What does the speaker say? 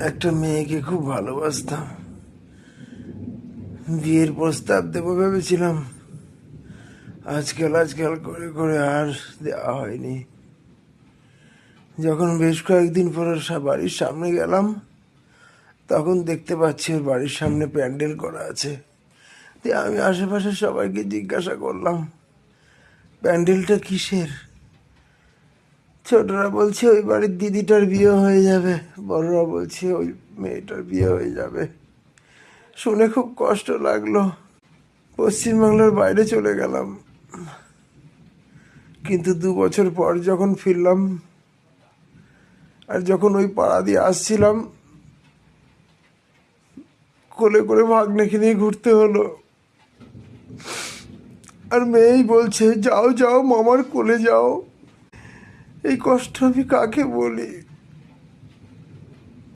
একটা মেয়েকে খুব ভালোবাসতাম। বিয়ের প্রস্তাব দেবো ভেবেছিলাম, আজকাল আজকাল করে করে আর দেওয়া হয়নি। যখন বেশ কয়েকদিন পর ওর বাড়ির সামনে গেলাম, তখন দেখতে পাচ্ছি ওর বাড়ির সামনে প্যান্ডেল করা আছে। দিয়ে আমি আশেপাশে সবাইকে জিজ্ঞাসা করলাম, প্যান্ডেলটা কিসের? ছোটরা বলছে ওই বাড়ির দিদিটার বিয়ে হয়ে যাবে, বড়রা বলছে ওই মেয়েটার বিয়ে হয়ে যাবে। শুনে খুব কষ্ট লাগলো। পশ্চিমবাংলার বাইরে চলে গেলাম, কিন্তু 2 বছর পর যখন ফিরলাম, আর যখন ওই পাড়া দিয়ে আসছিলাম, কোলে করে ভাগ্নেকে নিয়ে ঘুরতে হলো। আর মেয়েই বলছে, যাও যাও মামার কোলে যাও। এই কষ্ট আমি কাকে বলি?